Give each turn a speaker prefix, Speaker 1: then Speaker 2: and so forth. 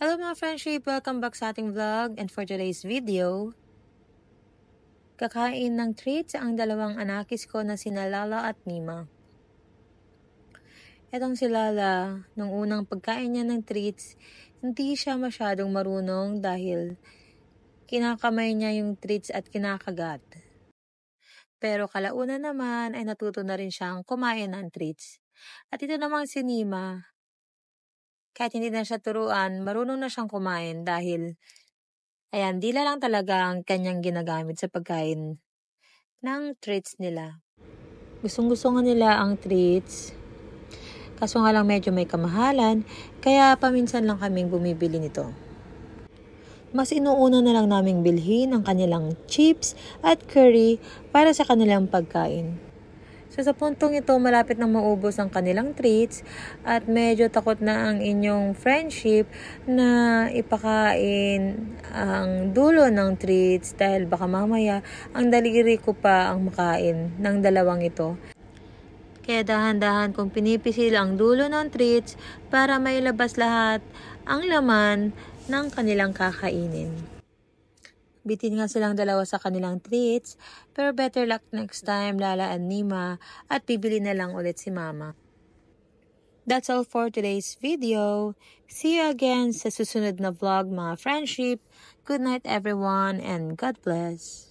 Speaker 1: Hello mga friendship! Welcome back sa ating vlog, and for today's video, kakain ng treats ang dalawang anakis ko na sina Lala at Nima. Etong si Lala, nung unang pagkain niya ng treats, hindi siya masyadong marunong dahil kinakamay niya yung treats at kinakagat. Pero kalaunan naman ay natuto na rin siyang kumain ng treats. At ito namang si Nima, kahit hindi na siya turuan, marunong na siyang kumain dahil ayan, dila lang talaga ang kanyang ginagamit sa pagkain ng treats nila. Gustong-gusto nga nila ang treats. Kaso nga lang medyo may kamahalan, kaya paminsan lang kaming bumibili nito. Mas inuuna na lang naming bilhin ang kanilang chips at curry para sa kanilang pagkain. So sa puntong ito, malapit nang maubos ang kanilang treats at medyo takot na ang inyong friendship na ipakain ang dulo ng treats dahil baka mamaya ang daliri ko pa ang makain ng dalawang ito. Kaya dahan-dahan kung pinipisil ang dulo ng treats para mailabas lahat ang laman ng kanilang kakainin. Bitin nga silang dalawa sa kanilang treats, pero better luck next time, Lala and Nima, at bibili na lang ulit si Mama. That's all for today's video. See you again sa susunod na vlog mga friendship. Good night everyone and God bless.